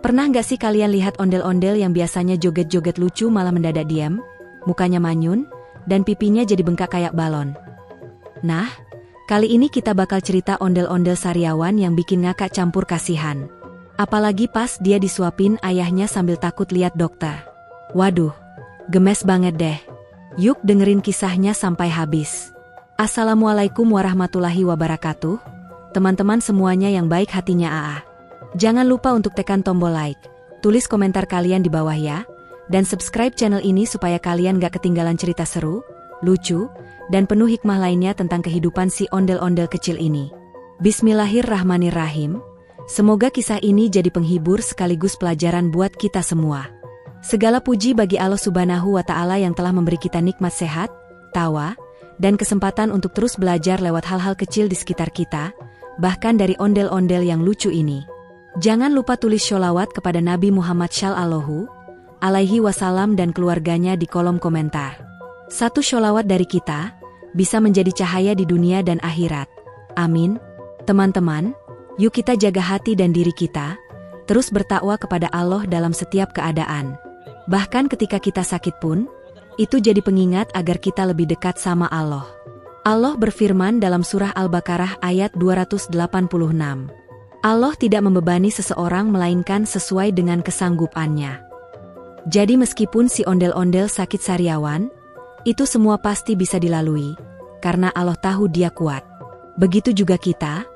Pernah nggak sih kalian lihat ondel-ondel yang biasanya joget-joget lucu malah mendadak diam, mukanya manyun, dan pipinya jadi bengkak kayak balon? Nah, kali ini kita bakal cerita ondel-ondel sariawan yang bikin ngakak campur kasihan. Apalagi pas dia disuapin ayahnya sambil takut lihat dokter. Waduh, gemes banget deh. Yuk dengerin kisahnya sampai habis. Assalamualaikum warahmatullahi wabarakatuh, teman-teman semuanya yang baik hatinya AA. Jangan lupa untuk tekan tombol like, tulis komentar kalian di bawah ya, dan subscribe channel ini supaya kalian gak ketinggalan cerita seru, lucu, dan penuh hikmah lainnya tentang kehidupan si ondel-ondel kecil ini. Bismillahirrahmanirrahim. Semoga kisah ini jadi penghibur sekaligus pelajaran buat kita semua. Segala puji bagi Allah Subhanahu wa Ta'ala yang telah memberi kita nikmat sehat, tawa, dan kesempatan untuk terus belajar lewat hal-hal kecil di sekitar kita, bahkan dari ondel-ondel yang lucu ini. Jangan lupa tulis sholawat kepada Nabi Muhammad Shallallahu Alaihi Wasallam dan keluarganya di kolom komentar. Satu sholawat dari kita bisa menjadi cahaya di dunia dan akhirat. Amin. Teman-teman, yuk kita jaga hati dan diri kita, terus bertakwa kepada Allah dalam setiap keadaan. Bahkan ketika kita sakit pun, itu jadi pengingat agar kita lebih dekat sama Allah. Allah berfirman dalam surah Al-Baqarah ayat 286. Allah tidak membebani seseorang melainkan sesuai dengan kesanggupannya. Jadi meskipun si ondel-ondel sakit sariawan, itu semua pasti bisa dilalui, karena Allah tahu dia kuat. Begitu juga kita,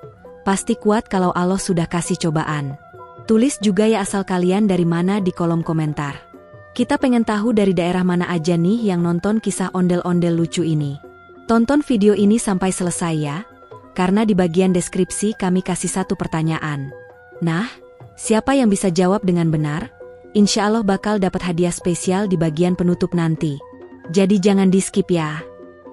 pasti kuat kalau Allah sudah kasih cobaan. Tulis juga ya asal kalian dari mana di kolom komentar. Kita pengen tahu dari daerah mana aja nih yang nonton kisah ondel-ondel lucu ini. Tonton video ini sampai selesai ya, karena di bagian deskripsi kami kasih satu pertanyaan. Nah, siapa yang bisa jawab dengan benar, insya Allah bakal dapat hadiah spesial di bagian penutup nanti. Jadi jangan di-skip ya.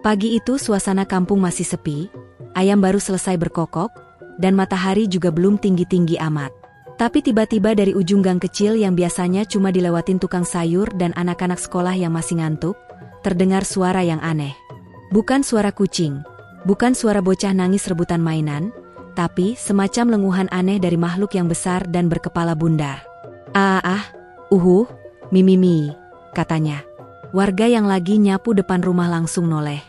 Pagi itu suasana kampung masih sepi, ayam baru selesai berkokok, dan matahari juga belum tinggi-tinggi amat. Tapi tiba-tiba dari ujung gang kecil yang biasanya cuma dilewatin tukang sayur dan anak-anak sekolah yang masih ngantuk, terdengar suara yang aneh. Bukan suara kucing, bukan suara bocah nangis rebutan mainan, tapi semacam lenguhan aneh dari makhluk yang besar dan berkepala bundar. Mimi, katanya. Warga yang lagi nyapu depan rumah langsung noleh.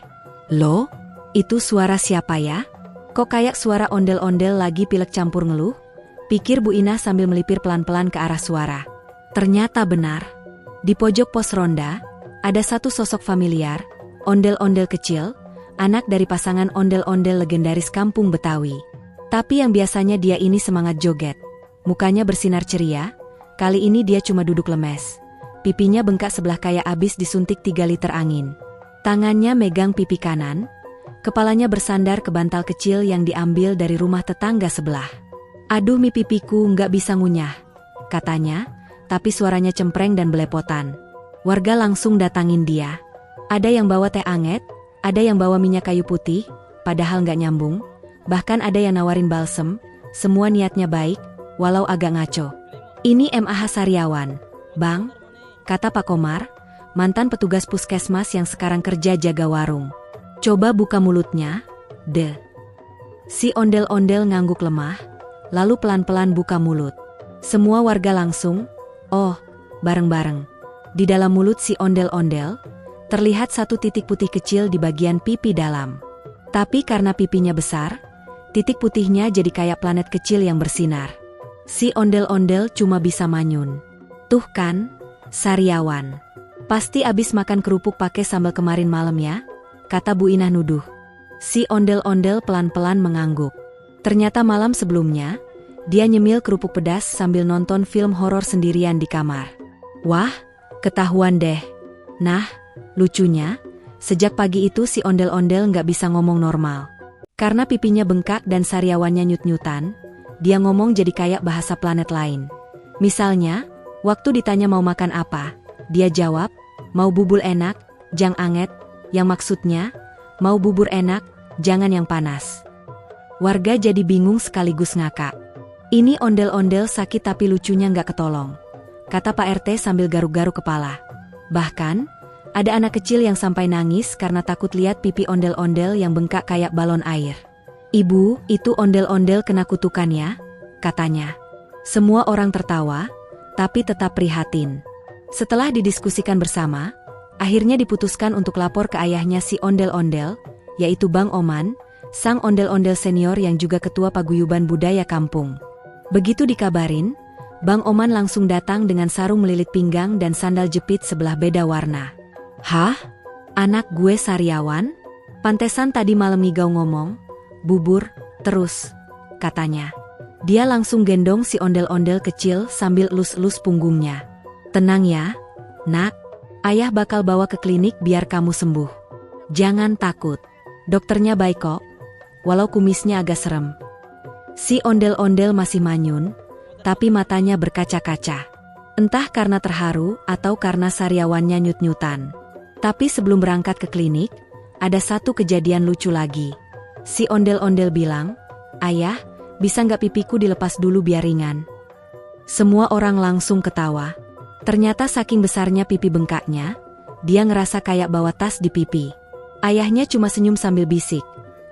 Loh, itu suara siapa ya? Kok kayak suara ondel-ondel lagi pilek campur ngeluh? Pikir Bu Inah sambil melipir pelan-pelan ke arah suara. Ternyata benar. Di pojok pos ronda, ada satu sosok familiar, ondel-ondel kecil, anak dari pasangan ondel-ondel legendaris kampung Betawi. Tapi yang biasanya dia ini semangat joget. Mukanya bersinar ceria, kali ini dia cuma duduk lemes. Pipinya bengkak sebelah kayak abis disuntik 3 liter angin. Tangannya megang pipi kanan, kepalanya bersandar ke bantal kecil yang diambil dari rumah tetangga sebelah. Aduh mi pipiku nggak bisa ngunyah, katanya, tapi suaranya cempreng dan belepotan. Warga langsung datangin dia. Ada yang bawa teh anget, ada yang bawa minyak kayu putih, padahal nggak nyambung. Bahkan ada yang nawarin balsem, semua niatnya baik, walau agak ngaco. Ini MAH Sariawan, Bang, kata Pak Komar, mantan petugas puskesmas yang sekarang kerja jaga warung. Coba buka mulutnya, deh. Si ondel-ondel ngangguk lemah, lalu pelan-pelan buka mulut. Semua warga langsung, bareng-bareng. Di dalam mulut si ondel-ondel, terlihat satu titik putih kecil di bagian pipi dalam. Tapi karena pipinya besar, titik putihnya jadi kayak planet kecil yang bersinar. Si ondel-ondel cuma bisa manyun. Tuh kan, sariawan. Pasti abis makan kerupuk pakai sambal kemarin malam ya, kata Bu Inah nuduh. Si ondel-ondel pelan-pelan mengangguk. Ternyata malam sebelumnya, dia nyemil kerupuk pedas sambil nonton film horor sendirian di kamar. Wah, ketahuan deh. Nah, lucunya, sejak pagi itu si ondel-ondel nggak bisa ngomong normal. Karena pipinya bengkak dan sariawannya nyut-nyutan, dia ngomong jadi kayak bahasa planet lain. Misalnya, waktu ditanya mau makan apa, dia jawab, mau bubur enak, jang anget, yang maksudnya, mau bubur enak, jangan yang panas. Warga jadi bingung sekaligus ngakak. Ini ondel-ondel sakit tapi lucunya nggak ketolong, kata Pak RT sambil garuk-garuk kepala. Bahkan, ada anak kecil yang sampai nangis karena takut lihat pipi ondel-ondel yang bengkak kayak balon air. Ibu, itu ondel-ondel kena kutukan ya, katanya. Semua orang tertawa, tapi tetap prihatin. Setelah didiskusikan bersama, akhirnya diputuskan untuk lapor ke ayahnya si ondel-ondel, yaitu Bang Oman, sang ondel-ondel senior yang juga ketua paguyuban budaya kampung. Begitu dikabarin, Bang Oman langsung datang dengan sarung melilit pinggang dan sandal jepit sebelah beda warna. "Hah? Anak gue sariawan? Pantesan tadi malam ngigau ngomong, bubur, terus," katanya. Dia langsung gendong si ondel-ondel kecil sambil elus-elus punggungnya. "Tenang ya, nak. Ayah bakal bawa ke klinik biar kamu sembuh. Jangan takut. Dokternya baik kok, walau kumisnya agak serem." Si ondel-ondel masih manyun, tapi matanya berkaca-kaca. Entah karena terharu atau karena sariawannya nyut-nyutan. Tapi sebelum berangkat ke klinik, ada satu kejadian lucu lagi. Si ondel-ondel bilang, "Ayah, bisa nggak pipiku dilepas dulu biar ringan?" Semua orang langsung ketawa. Ternyata saking besarnya pipi bengkaknya, dia ngerasa kayak bawa tas di pipi. Ayahnya cuma senyum sambil bisik,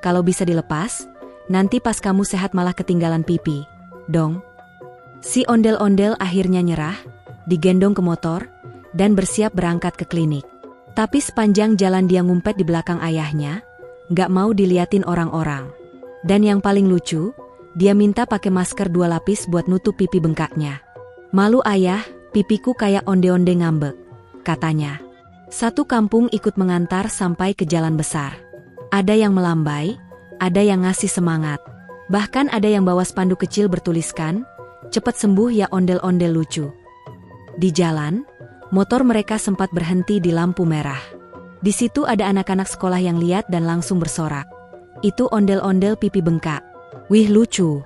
"Kalau bisa dilepas, nanti pas kamu sehat malah ketinggalan pipi, dong." Si ondel-ondel akhirnya nyerah, digendong ke motor, dan bersiap berangkat ke klinik. Tapi sepanjang jalan dia ngumpet di belakang ayahnya, nggak mau diliatin orang-orang. Dan yang paling lucu, dia minta pakai masker 2 lapis buat nutup pipi bengkaknya. "Malu ayah, pipiku kayak onde-onde ngambek," katanya. Satu kampung ikut mengantar sampai ke jalan besar. Ada yang melambai, ada yang ngasih semangat. Bahkan ada yang bawa spanduk kecil bertuliskan, "Cepet sembuh ya ondel-ondel lucu." Di jalan, motor mereka sempat berhenti di lampu merah. Di situ ada anak-anak sekolah yang lihat dan langsung bersorak. "Itu ondel-ondel pipi bengkak. Wih lucu."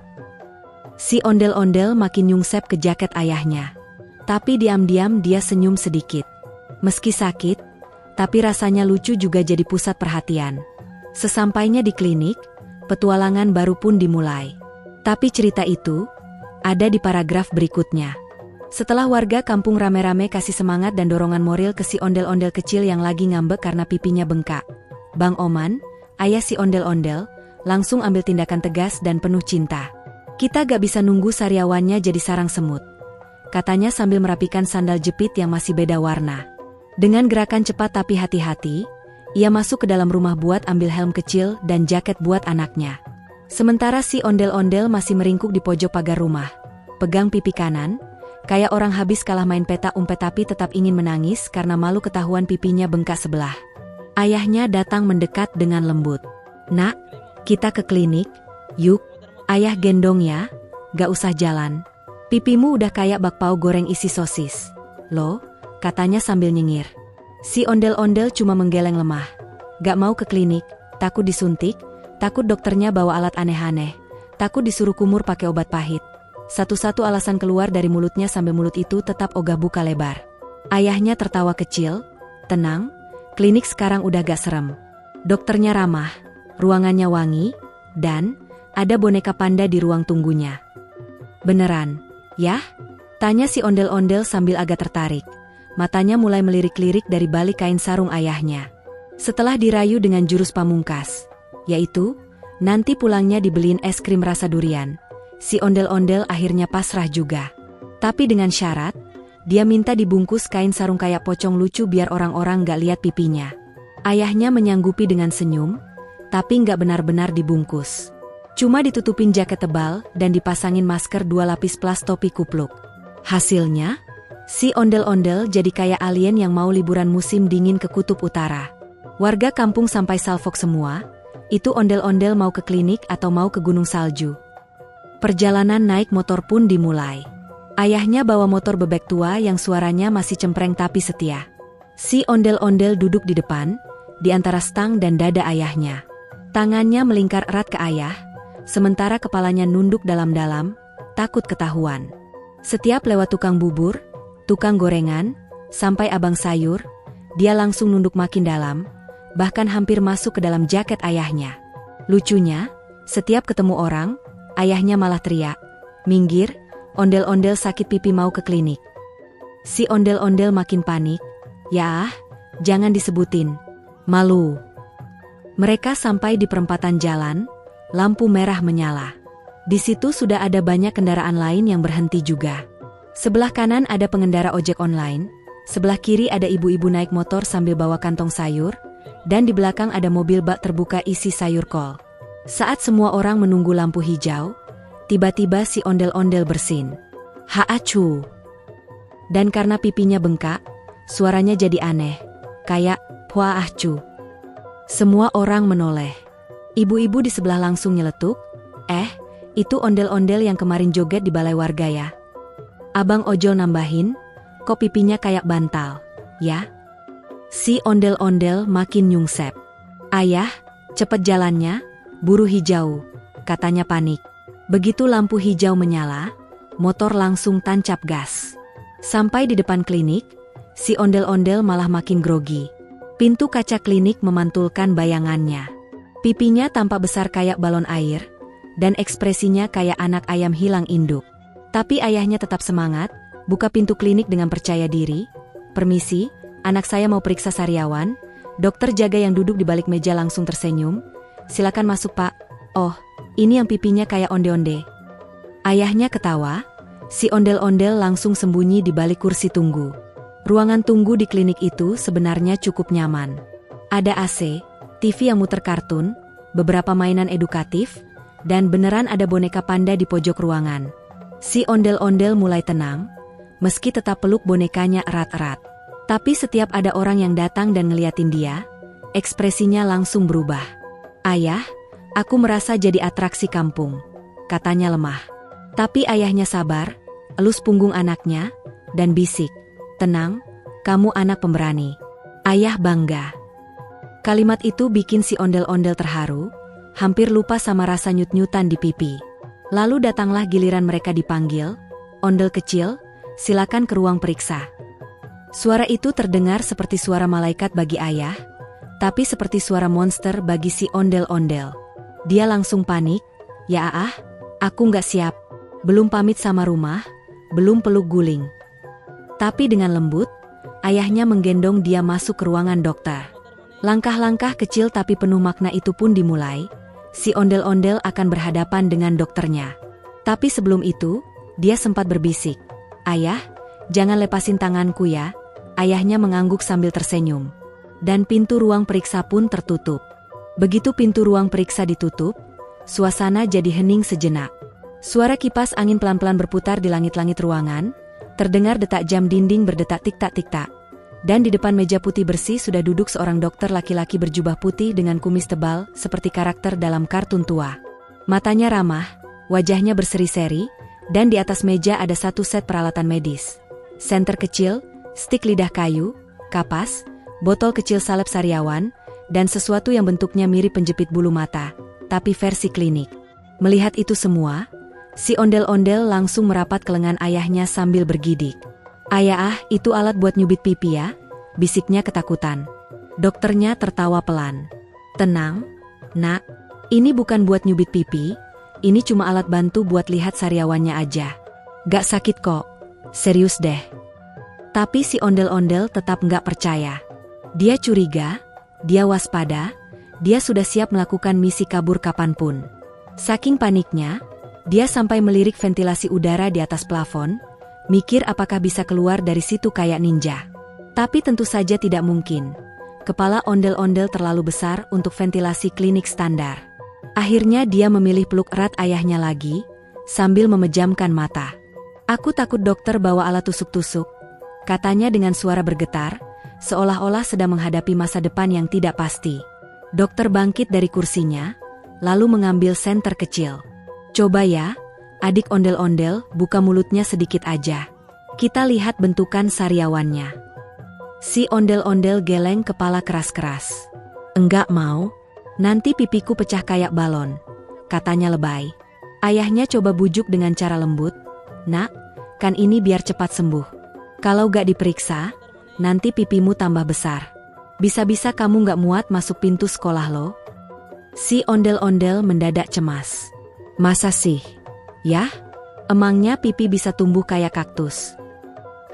Si ondel-ondel makin nyungsep ke jaket ayahnya. Tapi diam-diam dia senyum sedikit. Meski sakit, tapi rasanya lucu juga jadi pusat perhatian. Sesampainya di klinik, petualangan baru pun dimulai. Tapi cerita itu ada di paragraf berikutnya. Setelah warga kampung rame-rame kasih semangat dan dorongan moral ke si ondel-ondel kecil yang lagi ngambek karena pipinya bengkak, Bang Oman, ayah si ondel-ondel, langsung ambil tindakan tegas dan penuh cinta. "Kita gak bisa nunggu sariawannya jadi sarang semut," katanya sambil merapikan sandal jepit yang masih beda warna. Dengan gerakan cepat tapi hati-hati, ia masuk ke dalam rumah buat ambil helm kecil dan jaket buat anaknya. Sementara si ondel-ondel masih meringkuk di pojok pagar rumah, pegang pipi kanan, kayak orang habis kalah main peta umpet tapi tetap ingin menangis karena malu ketahuan pipinya bengkak sebelah. Ayahnya datang mendekat dengan lembut. "Nak, kita ke klinik, yuk. Ayah gendong ya, gak usah jalan. Pipimu udah kayak bakpao goreng isi sosis." "Loh," katanya sambil nyengir. Si ondel-ondel cuma menggeleng lemah. "Gak mau ke klinik, takut disuntik, takut dokternya bawa alat aneh-aneh, takut disuruh kumur pakai obat pahit." Satu-satu alasan keluar dari mulutnya sambil mulut itu tetap ogah buka lebar. Ayahnya tertawa kecil, "Tenang, klinik sekarang udah gak serem. Dokternya ramah, ruangannya wangi, dan ada boneka panda di ruang tunggunya." "Beneran, yah?" tanya si ondel-ondel sambil agak tertarik. Matanya mulai melirik-lirik dari balik kain sarung ayahnya. Setelah dirayu dengan jurus pamungkas, yaitu, nanti pulangnya dibeliin es krim rasa durian, si ondel-ondel akhirnya pasrah juga. Tapi dengan syarat, dia minta dibungkus kain sarung kayak pocong lucu biar orang-orang gak lihat pipinya. Ayahnya menyanggupi dengan senyum, tapi gak benar-benar dibungkus. Cuma ditutupin jaket tebal dan dipasangin masker 2 lapis plus topi kupluk. Hasilnya, si ondel-ondel jadi kayak alien yang mau liburan musim dingin ke kutub utara. Warga kampung sampai salfok semua, itu ondel-ondel mau ke klinik atau mau ke gunung salju. Perjalanan naik motor pun dimulai. Ayahnya bawa motor bebek tua yang suaranya masih cempreng tapi setia. Si ondel-ondel duduk di depan, di antara stang dan dada ayahnya. Tangannya melingkar erat ke ayah, sementara kepalanya nunduk dalam-dalam, takut ketahuan. Setiap lewat tukang bubur, tukang gorengan, sampai abang sayur, dia langsung nunduk makin dalam, bahkan hampir masuk ke dalam jaket ayahnya. Lucunya, setiap ketemu orang, ayahnya malah teriak, "Minggir, ondel-ondel sakit pipi mau ke klinik." Si ondel-ondel makin panik, "Ya, jangan disebutin. Malu." Mereka sampai di perempatan jalan, lampu merah menyala. Di situ sudah ada banyak kendaraan lain yang berhenti juga. Sebelah kanan ada pengendara ojek online, sebelah kiri ada ibu-ibu naik motor sambil bawa kantong sayur, dan di belakang ada mobil bak terbuka isi sayur kol. Saat semua orang menunggu lampu hijau, tiba-tiba si ondel-ondel bersin. Haacu. Dan karena pipinya bengkak, suaranya jadi aneh, kayak puaacu. Semua orang menoleh. Ibu-ibu di sebelah langsung nyeletuk, itu ondel-ondel yang kemarin joget di balai warga ya. Abang ojol nambahin, kok pipinya kayak bantal, ya? Si ondel-ondel makin nyungsep. Ayah, cepet jalannya, buru hijau, katanya panik. Begitu lampu hijau menyala, motor langsung tancap gas. Sampai di depan klinik, si ondel-ondel malah makin grogi. Pintu kaca klinik memantulkan bayangannya. Pipinya tampak besar kayak balon air, dan ekspresinya kayak anak ayam hilang induk. Tapi ayahnya tetap semangat, buka pintu klinik dengan percaya diri. Permisi, anak saya mau periksa sariawan. Dokter jaga yang duduk di balik meja langsung tersenyum. Silakan masuk pak. Oh, ini yang pipinya kayak onde-onde. Ayahnya ketawa, si ondel-ondel langsung sembunyi di balik kursi tunggu. Ruangan tunggu di klinik itu sebenarnya cukup nyaman. Ada AC, TV yang muter kartun, beberapa mainan edukatif, dan beneran ada boneka panda di pojok ruangan. Si ondel-ondel mulai tenang, meski tetap peluk bonekanya erat-erat. Tapi setiap ada orang yang datang dan ngeliatin dia, ekspresinya langsung berubah. Ayah, aku merasa jadi atraksi kampung, katanya lemah. Tapi ayahnya sabar, elus punggung anaknya, dan bisik, tenang, kamu anak pemberani. Ayah bangga. Kalimat itu bikin si ondel-ondel terharu, hampir lupa sama rasa nyut-nyutan di pipi. Lalu datanglah giliran mereka dipanggil, ondel kecil, silakan ke ruang periksa. Suara itu terdengar seperti suara malaikat bagi ayah, tapi seperti suara monster bagi si ondel-ondel. Dia langsung panik, ya aku nggak siap, belum pamit sama rumah, belum peluk guling. Tapi dengan lembut, ayahnya menggendong dia masuk ke ruangan dokter. Langkah-langkah kecil tapi penuh makna itu pun dimulai. Si ondel-ondel akan berhadapan dengan dokternya. Tapi sebelum itu, dia sempat berbisik. Ayah, jangan lepasin tanganku ya. Ayahnya mengangguk sambil tersenyum. Dan pintu ruang periksa pun tertutup. Begitu pintu ruang periksa ditutup, suasana jadi hening sejenak. Suara kipas angin pelan-pelan berputar di langit-langit ruangan, terdengar detak jam dinding berdetak tik-tak-tik-tak. Dan di depan meja putih bersih sudah duduk seorang dokter laki-laki berjubah putih dengan kumis tebal seperti karakter dalam kartun tua. Matanya ramah, wajahnya berseri-seri, dan di atas meja ada satu set peralatan medis. Senter kecil, stik lidah kayu, kapas, botol kecil salep sariawan, dan sesuatu yang bentuknya mirip penjepit bulu mata, tapi versi klinik. Melihat itu semua, si ondel-ondel langsung merapat ke lengan ayahnya sambil bergidik. Ayah, itu alat buat nyubit pipi ya, bisiknya ketakutan. Dokternya tertawa pelan. Tenang, nak, ini bukan buat nyubit pipi, ini cuma alat bantu buat lihat sariawannya aja. Gak sakit kok, serius deh. Tapi si ondel-ondel tetap gak percaya. Dia curiga, dia waspada, dia sudah siap melakukan misi kabur kapanpun. Saking paniknya, dia sampai melirik ventilasi udara di atas plafon, mikir apakah bisa keluar dari situ kayak ninja. Tapi tentu saja tidak mungkin. Kepala ondel-ondel terlalu besar untuk ventilasi klinik standar. Akhirnya dia memilih peluk erat ayahnya lagi, sambil memejamkan mata. Aku takut dokter bawa alat tusuk-tusuk, katanya dengan suara bergetar, seolah-olah sedang menghadapi masa depan yang tidak pasti. Dokter bangkit dari kursinya, lalu mengambil senter kecil. Coba ya, adik ondel-ondel, buka mulutnya sedikit aja. Kita lihat bentukan sariawannya. Si ondel-ondel geleng kepala keras-keras. Enggak mau, nanti pipiku pecah kayak balon, katanya lebay. Ayahnya coba bujuk dengan cara lembut. Nak, kan ini biar cepat sembuh. Kalau gak diperiksa, nanti pipimu tambah besar. Bisa-bisa kamu gak muat masuk pintu sekolah lo. Si ondel-ondel mendadak cemas. Masa sih? Yah, emangnya pipi bisa tumbuh kayak kaktus?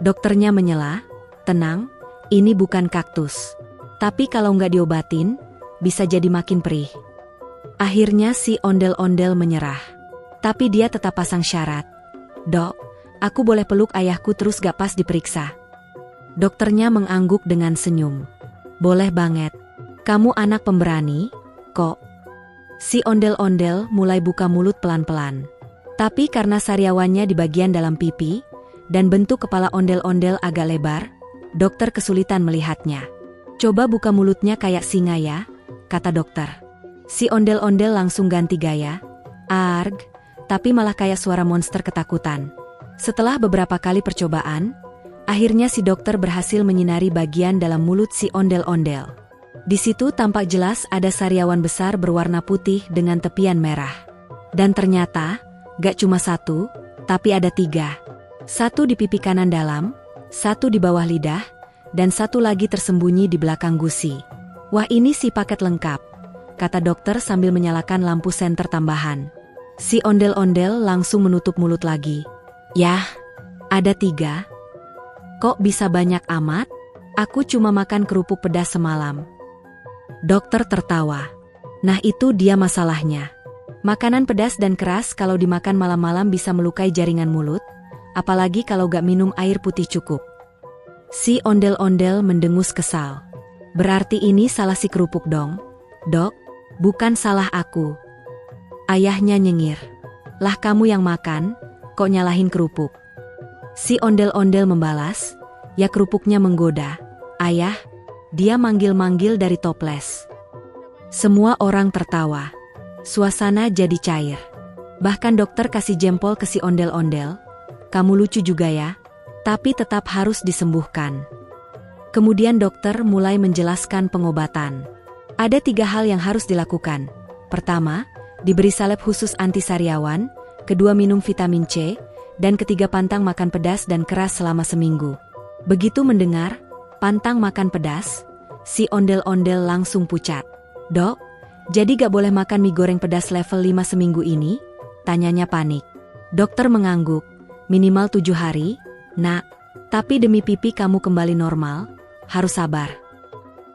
Dokternya menyela, tenang, ini bukan kaktus. Tapi kalau nggak diobatin, bisa jadi makin perih. Akhirnya si ondel-ondel menyerah. Tapi dia tetap pasang syarat. Dok, Aku boleh peluk ayahku terus gak pas diperiksa? Dokternya mengangguk dengan senyum. Boleh banget. Kamu anak pemberani, kok. Si ondel-ondel mulai buka mulut pelan-pelan. Tapi karena sariawannya di bagian dalam pipi, dan bentuk kepala ondel-ondel agak lebar, dokter kesulitan melihatnya. Coba buka mulutnya kayak singa ya, kata dokter. Si ondel-ondel langsung ganti gaya. Arg, tapi malah kayak suara monster ketakutan. Setelah beberapa kali percobaan, akhirnya si dokter berhasil menyinari bagian dalam mulut si ondel-ondel. Di situ tampak jelas ada sariawan besar berwarna putih dengan tepian merah. Dan ternyata, gak cuma satu, tapi ada 3. Satu di pipi kanan dalam, satu di bawah lidah, dan satu lagi tersembunyi di belakang gusi. Wah, ini si paket lengkap, kata dokter sambil menyalakan lampu senter tambahan. Si ondel-ondel langsung menutup mulut lagi. Yah, ada 3. Kok bisa banyak amat? Aku cuma makan kerupuk pedas semalam. Dokter tertawa. Nah, itu dia masalahnya. Makanan pedas dan keras kalau dimakan malam-malam bisa melukai jaringan mulut, apalagi kalau gak minum air putih cukup. Si ondel-ondel mendengus kesal. Berarti ini salah si kerupuk dong, Dok? Bukan salah aku. Ayahnya nyengir. Lah kamu yang makan, kok nyalahin kerupuk? Si ondel-ondel membalas, ya kerupuknya menggoda. Ayah, dia manggil-manggil dari toples. Semua orang tertawa. Suasana jadi cair. Bahkan dokter kasih jempol ke si ondel-ondel. Kamu lucu juga ya, tapi tetap harus disembuhkan. Kemudian dokter mulai menjelaskan pengobatan. Ada 3 hal yang harus dilakukan. Pertama, diberi salep khusus anti sariawan. Kedua, minum vitamin C. Dan ketiga, pantang makan pedas dan keras selama seminggu. Begitu mendengar pantang makan pedas, si ondel-ondel langsung pucat. Dok, jadi gak boleh makan mie goreng pedas level 5 seminggu ini? Tanyanya panik. Dokter mengangguk. Minimal 7 hari, nak. Tapi demi pipi kamu kembali normal, harus sabar.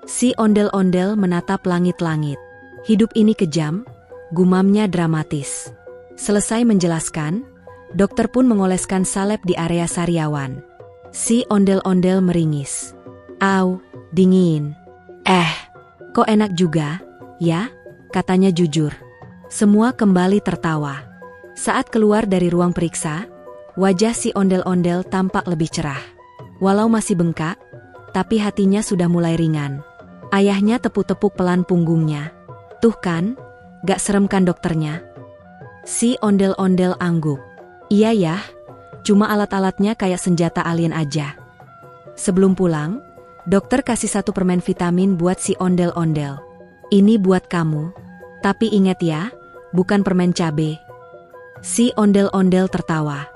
Si ondel-ondel menatap langit-langit. Hidup ini kejam, gumamnya dramatis. Selesai menjelaskan, dokter pun mengoleskan salep di area sariawan. Si ondel-ondel meringis. Au, dingin. Kok enak juga, ya? Katanya jujur. Semua kembali tertawa. Saat keluar dari ruang periksa, wajah si ondel-ondel tampak lebih cerah. Walau masih bengkak, tapi hatinya sudah mulai ringan. Ayahnya tepuk-tepuk pelan punggungnya. Tuh kan, gak serem kan dokternya? Si ondel-ondel angguk. Iya ya, cuma alat-alatnya kayak senjata alien aja. Sebelum pulang, dokter kasih 1 permen vitamin buat si ondel-ondel. Ini buat kamu. Tapi ingat ya, bukan permen cabe. Si ondel-ondel tertawa.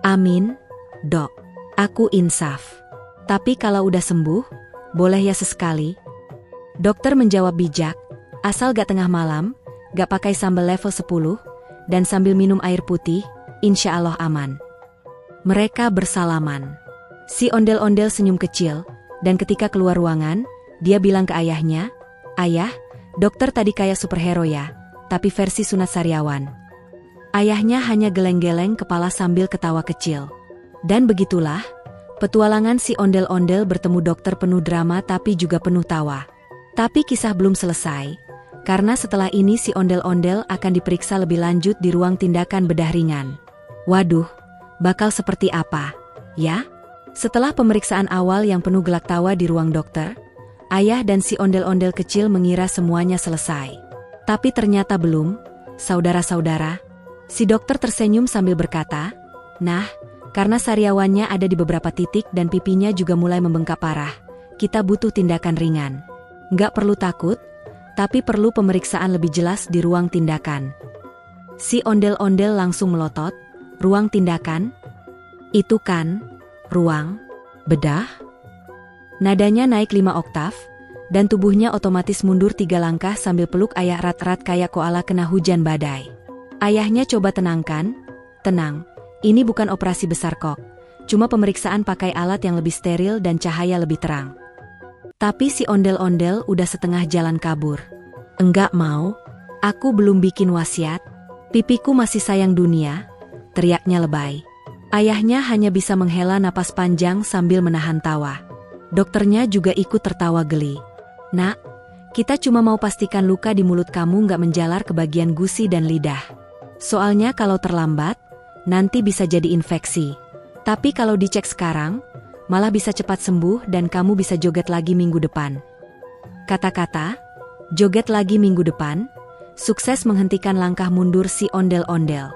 Amin, Dok. Aku insaf. Tapi kalau udah sembuh, boleh ya sesekali? Dokter menjawab bijak, asal gak tengah malam, gak pakai sambal level 10, dan sambil minum air putih, insya Allah aman. Mereka bersalaman. Si ondel-ondel senyum kecil, dan ketika keluar ruangan, dia bilang ke ayahnya, Ayah, dokter tadi kayak superhero ya, tapi versi sunat sariawan. Ayahnya hanya geleng-geleng kepala sambil ketawa kecil. Dan begitulah, petualangan si ondel-ondel bertemu dokter penuh drama tapi juga penuh tawa. Tapi kisah belum selesai, karena setelah ini si ondel-ondel akan diperiksa lebih lanjut di ruang tindakan bedah ringan. Waduh, bakal seperti apa, ya? Setelah pemeriksaan awal yang penuh gelak tawa di ruang dokter, ayah dan si ondel-ondel kecil mengira semuanya selesai. Tapi ternyata belum, saudara-saudara. Si dokter tersenyum sambil berkata, nah, karena sariawannya ada di beberapa titik dan pipinya juga mulai membengkak parah, kita butuh tindakan ringan. Nggak perlu takut, tapi perlu pemeriksaan lebih jelas di ruang tindakan. Si ondel-ondel langsung melotot, ruang tindakan? Itu kan, ruang bedah? Nadanya naik 5 oktav, dan tubuhnya otomatis mundur 3 langkah sambil peluk ayah erat-erat kayak koala kena hujan badai. Ayahnya coba tenangkan, tenang, ini bukan operasi besar kok, cuma pemeriksaan pakai alat yang lebih steril dan cahaya lebih terang. Tapi si ondel-ondel udah setengah jalan kabur. Enggak mau, aku belum bikin wasiat, pipiku masih sayang dunia, teriaknya lebay. Ayahnya hanya bisa menghela napas panjang sambil menahan tawa. Dokternya juga ikut tertawa geli. Nak, kita cuma mau pastikan luka di mulut kamu nggak menjalar ke bagian gusi dan lidah. Soalnya kalau terlambat, nanti bisa jadi infeksi. Tapi kalau dicek sekarang, malah bisa cepat sembuh dan kamu bisa joget lagi minggu depan. Kata-kata, joget lagi minggu depan, sukses menghentikan langkah mundur si ondel-ondel.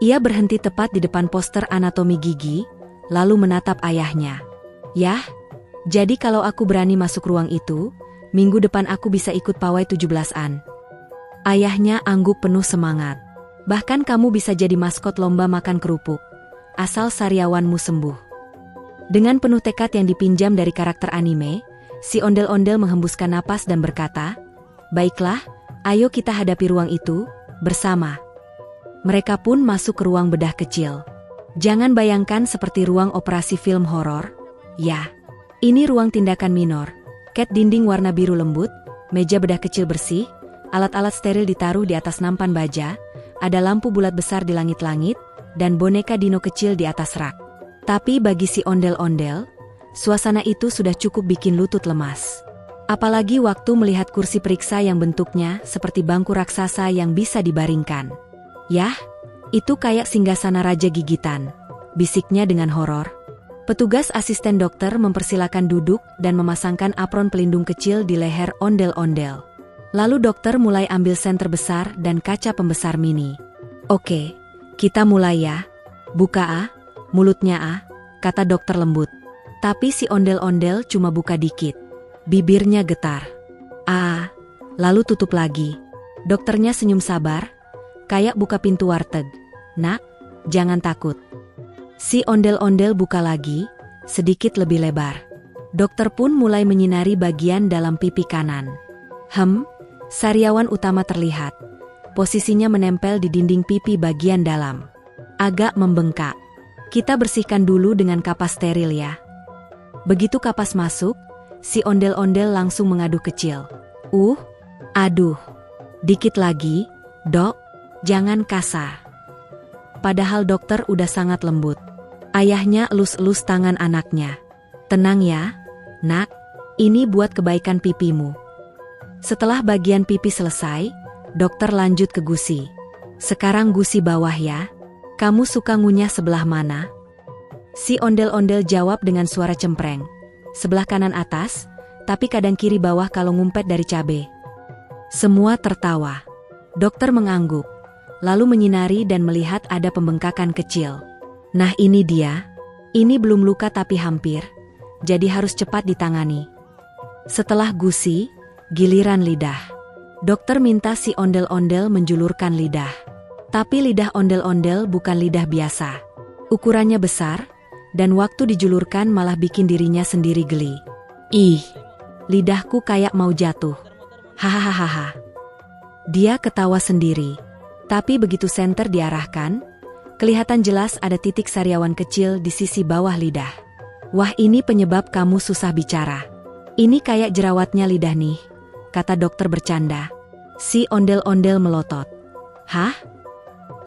Ia berhenti tepat di depan poster anatomi gigi, lalu menatap ayahnya. Yah, jadi kalau aku berani masuk ruang itu, minggu depan aku bisa ikut pawai 17-an. Ayahnya angguk penuh semangat. Bahkan kamu bisa jadi maskot lomba makan kerupuk, asal sariawanmu sembuh. Dengan penuh tekad yang dipinjam dari karakter anime, si ondel-ondel menghembuskan napas dan berkata, "Baiklah, ayo kita hadapi ruang itu, bersama." Mereka pun masuk ke ruang bedah kecil. Jangan bayangkan seperti ruang operasi film horor. Ya, ini ruang tindakan minor. Cat dinding warna biru lembut, meja bedah kecil bersih, alat-alat steril ditaruh di atas nampan baja, ada lampu bulat besar di langit-langit, dan boneka dino kecil di atas rak. Tapi bagi si ondel-ondel, suasana itu sudah cukup bikin lutut lemas. Apalagi waktu melihat kursi periksa yang bentuknya seperti bangku raksasa yang bisa dibaringkan. Yah, itu kayak singgasana raja gigitan, bisiknya dengan horor. Petugas asisten dokter mempersilakan duduk dan memasangkan apron pelindung kecil di leher ondel-ondel. Lalu dokter mulai ambil senter besar dan kaca pembesar mini. "Oke, kita mulai ya. Buka mulutnya kata dokter lembut. Tapi si ondel-ondel cuma buka dikit. Bibirnya getar. Lalu tutup lagi. Dokternya senyum sabar, kayak buka pintu warteg. "Nak, jangan takut." Si ondel-ondel buka lagi, sedikit lebih lebar. Dokter pun mulai menyinari bagian dalam pipi kanan. Sariawan utama terlihat. Posisinya menempel di dinding pipi bagian dalam. Agak membengkak. "Kita bersihkan dulu dengan kapas steril ya." Begitu kapas masuk, si ondel-ondel langsung mengaduh kecil. Aduh. Dikit lagi, dok, jangan kasar." Padahal dokter udah sangat lembut. Ayahnya elus-elus tangan anaknya. "Tenang ya, nak, ini buat kebaikan pipimu." Setelah bagian pipi selesai, dokter lanjut ke gusi. "Sekarang gusi bawah ya. Kamu suka ngunyah sebelah mana?" Si ondel-ondel jawab dengan suara cempreng. "Sebelah kanan atas, tapi kadang kiri bawah kalau ngumpet dari cabe." Semua tertawa. Dokter mengangguk, lalu menyinari dan melihat ada pembengkakan kecil. "Nah ini dia. Ini belum luka tapi hampir, jadi harus cepat ditangani." Setelah gusi, giliran lidah. Dokter minta si ondel-ondel menjulurkan lidah. Tapi lidah ondel-ondel bukan lidah biasa. Ukurannya besar, dan waktu dijulurkan malah bikin dirinya sendiri geli. "Ih, lidahku kayak mau jatuh. Hahaha." Dia ketawa sendiri. Tapi begitu senter diarahkan, kelihatan jelas ada titik sariawan kecil di sisi bawah lidah. "Wah, ini penyebab kamu susah bicara. Ini kayak jerawatnya lidah nih," kata dokter bercanda. Si ondel-ondel melotot. "Hah?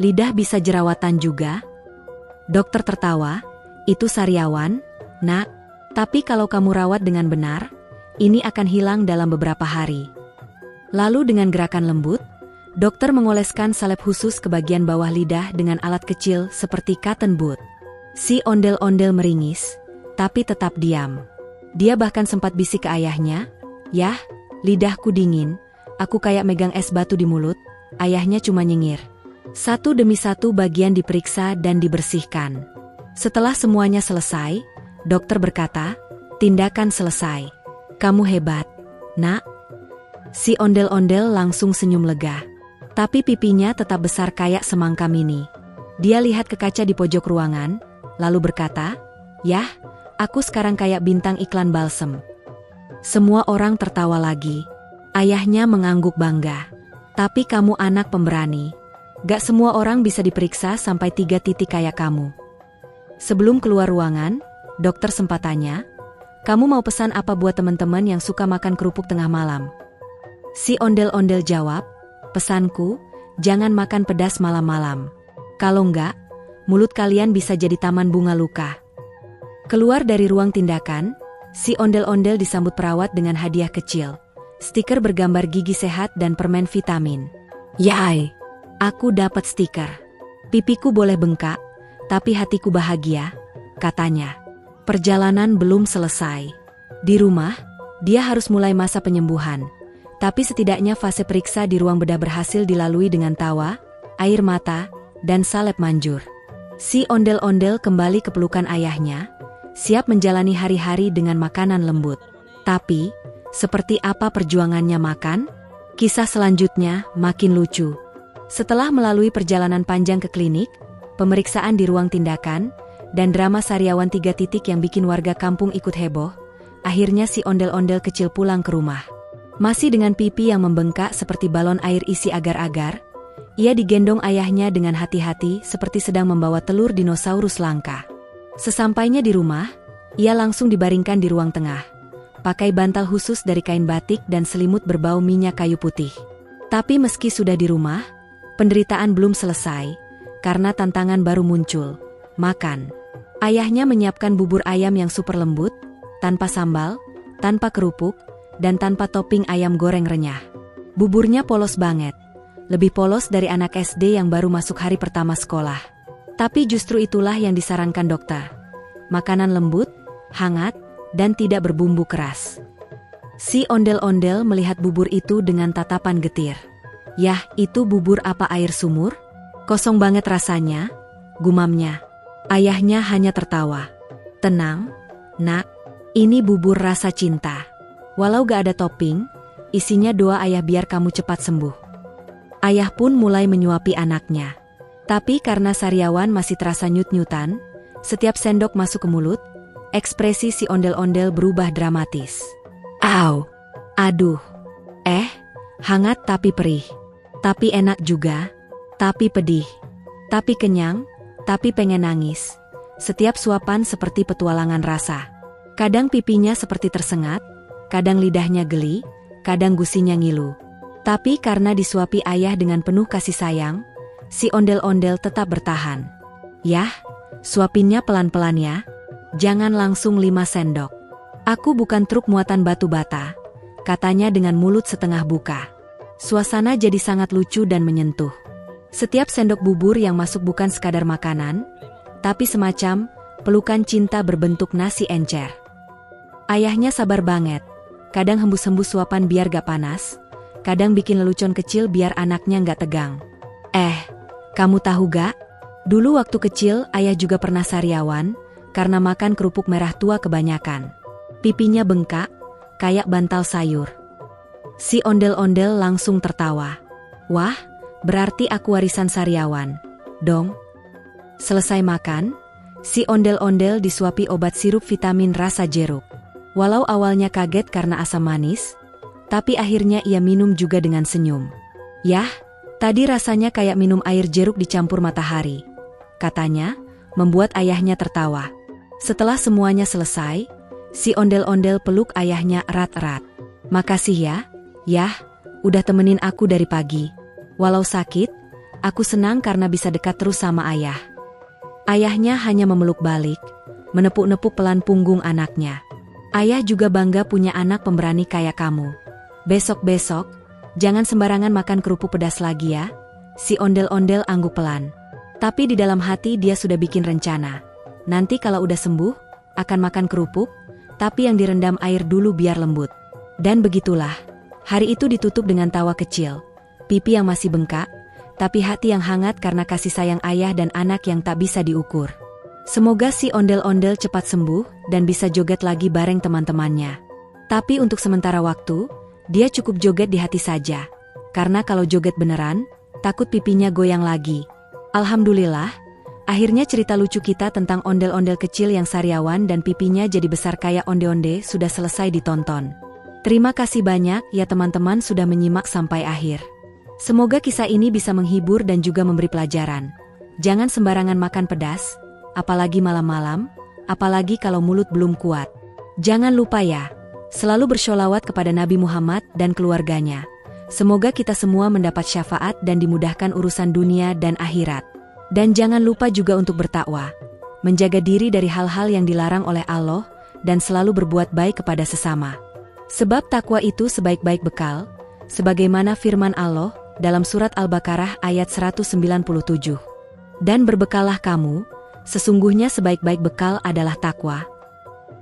Lidah bisa jerawatan juga?" Dokter tertawa. "Itu sariawan, nak. Tapi kalau kamu rawat dengan benar, ini akan hilang dalam beberapa hari." Lalu dengan gerakan lembut, dokter mengoleskan salep khusus ke bagian bawah lidah dengan alat kecil seperti cotton bud. Si ondel-ondel meringis, tapi tetap diam. Dia bahkan sempat bisik ke ayahnya, "Yah, lidahku dingin, aku kayak megang es batu di mulut." Ayahnya cuma nyengir. Satu demi satu bagian diperiksa dan dibersihkan. Setelah semuanya selesai, dokter berkata, "Tindakan selesai. Kamu hebat, nak." Si ondel-ondel langsung senyum lega. Tapi pipinya tetap besar kayak semangka mini. Dia lihat ke kaca di pojok ruangan, lalu berkata, "Yah, aku sekarang kayak bintang iklan balsem." Semua orang tertawa lagi. Ayahnya mengangguk bangga. "Tapi kamu anak pemberani. Gak semua orang bisa diperiksa sampai 3 titik kayak kamu." Sebelum keluar ruangan, dokter sempat tanya, "Kamu mau pesan apa buat teman-teman yang suka makan kerupuk tengah malam?" Si ondel-ondel jawab, "Pesanku, jangan makan pedas malam-malam. Kalau enggak, mulut kalian bisa jadi taman bunga luka. Keluar dari ruang tindakan, si ondel-ondel disambut perawat dengan hadiah kecil. Stiker bergambar gigi sehat dan permen vitamin. Yay, aku dapat stiker. Pipiku boleh bengkak, tapi hatiku bahagia, katanya. Perjalanan belum selesai. Di rumah, dia harus mulai masa penyembuhan. Tapi setidaknya fase periksa di ruang bedah berhasil dilalui dengan tawa, air mata, dan salep manjur. Si ondel-ondel kembali ke pelukan ayahnya, siap menjalani hari-hari dengan makanan lembut. Tapi, seperti apa perjuangannya makan? Kisah selanjutnya makin lucu. Setelah melalui perjalanan panjang ke klinik, pemeriksaan di ruang tindakan, dan drama sariawan 3 titik yang bikin warga kampung ikut heboh, akhirnya si ondel-ondel kecil pulang ke rumah. Masih dengan pipi yang membengkak seperti balon air isi agar-agar, ia digendong ayahnya dengan hati-hati seperti sedang membawa telur dinosaurus langka. Sesampainya di rumah, ia langsung dibaringkan di ruang tengah, pakai bantal khusus dari kain batik dan selimut berbau minyak kayu putih. Tapi meski sudah di rumah, penderitaan belum selesai, karena tantangan baru muncul, makan. Ayahnya menyiapkan bubur ayam yang super lembut, tanpa sambal, tanpa kerupuk, dan tanpa topping ayam goreng renyah. Buburnya polos banget, lebih polos dari anak SD yang baru masuk hari pertama sekolah. Tapi justru itulah yang disarankan dokter. Makanan lembut, hangat, dan tidak berbumbu keras. Si ondel-ondel melihat bubur itu dengan tatapan getir. Yah, itu bubur apa air sumur? Kosong banget rasanya, gumamnya. Ayahnya hanya tertawa. Tenang, nak, ini bubur rasa cinta. Walau gak ada topping, isinya doa ayah biar kamu cepat sembuh. Ayah pun mulai menyuapi anaknya. Tapi karena sariawan masih terasa nyut-nyutan, setiap sendok masuk ke mulut, ekspresi si ondel-ondel berubah dramatis. Au, aduh, hangat tapi perih, tapi enak juga, tapi pedih, tapi kenyang, tapi pengen nangis. Setiap suapan seperti petualangan rasa. Kadang pipinya seperti tersengat, kadang lidahnya geli, kadang gusinya ngilu. Tapi karena disuapi ayah dengan penuh kasih sayang, si ondel-ondel tetap bertahan. Yah, suapinnya pelan-pelan ya, jangan langsung 5 sendok. Aku bukan truk muatan batu bata, katanya dengan mulut setengah buka. Suasana jadi sangat lucu dan menyentuh. Setiap sendok bubur yang masuk bukan sekadar makanan, tapi semacam pelukan cinta berbentuk nasi encer. Ayahnya sabar banget, kadang hembus-hembus suapan biar gak panas, kadang bikin lelucon kecil biar anaknya gak tegang. Kamu tahu gak? Dulu waktu kecil ayah juga pernah sariawan, karena makan kerupuk merah tua kebanyakan. Pipinya bengkak, kayak bantal sayur. Si ondel-ondel langsung tertawa. Wah, berarti aku warisan sariawan, dong. Selesai makan, si ondel-ondel disuapi obat sirup vitamin rasa jeruk. Walau awalnya kaget karena asam manis, tapi akhirnya ia minum juga dengan senyum. Yah, tadi rasanya kayak minum air jeruk dicampur matahari, katanya, membuat ayahnya tertawa. Setelah semuanya selesai, si ondel-ondel peluk ayahnya erat-erat. Makasih ya, Yah, udah temenin aku dari pagi. Walau sakit, aku senang karena bisa dekat terus sama ayah. Ayahnya hanya memeluk balik, menepuk-nepuk pelan punggung anaknya. Ayah juga bangga punya anak pemberani kayak kamu. Besok-besok, jangan sembarangan makan kerupuk pedas lagi ya. Si ondel-ondel angguk pelan. Tapi di dalam hati dia sudah bikin rencana. Nanti kalau udah sembuh, akan makan kerupuk, tapi yang direndam air dulu biar lembut. Dan begitulah, hari itu ditutup dengan tawa kecil. Pipi yang masih bengkak, tapi hati yang hangat karena kasih sayang ayah dan anak yang tak bisa diukur. Semoga si ondel-ondel cepat sembuh dan bisa joget lagi bareng teman-temannya. Tapi untuk sementara waktu, dia cukup joget di hati saja. Karena kalau joget beneran, takut pipinya goyang lagi. Alhamdulillah, akhirnya cerita lucu kita tentang ondel-ondel kecil yang sariawan dan pipinya jadi besar kayak onde-onde sudah selesai ditonton. Terima kasih banyak ya teman-teman sudah menyimak sampai akhir. Semoga kisah ini bisa menghibur dan juga memberi pelajaran. Jangan sembarangan makan pedas, apalagi malam-malam, apalagi kalau mulut belum kuat. Jangan lupa ya, selalu bersholawat kepada Nabi Muhammad dan keluarganya. Semoga kita semua mendapat syafaat dan dimudahkan urusan dunia dan akhirat. Dan jangan lupa juga untuk bertakwa, menjaga diri dari hal-hal yang dilarang oleh Allah, dan selalu berbuat baik kepada sesama. Sebab takwa itu sebaik-baik bekal, sebagaimana firman Allah dalam surat Al-Baqarah ayat 197. Dan berbekallah kamu, sesungguhnya sebaik-baik bekal adalah takwa.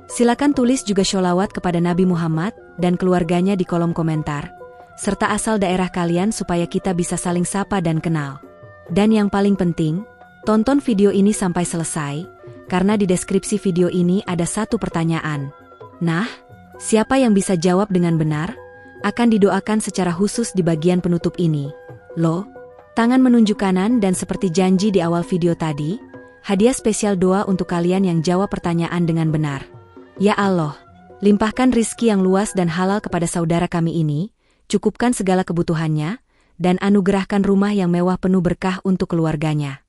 Silakan tulis juga sholawat kepada Nabi Muhammad dan keluarganya di kolom komentar, serta asal daerah kalian supaya kita bisa saling sapa dan kenal. Dan yang paling penting, tonton video ini sampai selesai, karena di deskripsi video ini ada satu pertanyaan. Nah, siapa yang bisa jawab dengan benar, akan didoakan secara khusus di bagian penutup ini. Loh, tangan menunjuk kanan dan seperti janji di awal video tadi, hadiah spesial doa untuk kalian yang jawab pertanyaan dengan benar. Ya Allah, limpahkan rizki yang luas dan halal kepada saudara kami ini, cukupkan segala kebutuhannya, dan anugerahkan rumah yang mewah penuh berkah untuk keluarganya.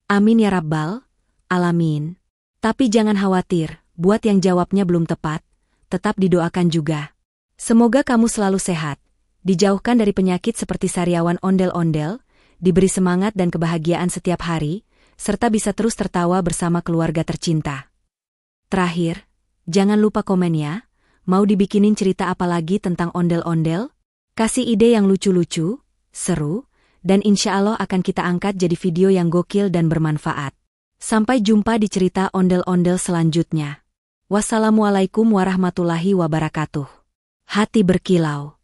Amin ya Rabbal Alamin. Tapi jangan khawatir, buat yang jawabnya belum tepat, tetap didoakan juga. Semoga kamu selalu sehat, dijauhkan dari penyakit seperti sariawan ondel-ondel, diberi semangat dan kebahagiaan setiap hari, serta bisa terus tertawa bersama keluarga tercinta. Terakhir, jangan lupa komen ya, mau dibikinin cerita apa lagi tentang ondel-ondel? Kasih ide yang lucu-lucu, seru, dan insya Allah akan kita angkat jadi video yang gokil dan bermanfaat. Sampai jumpa di cerita ondel-ondel selanjutnya. Wassalamualaikum warahmatullahi wabarakatuh. Hati berkilau.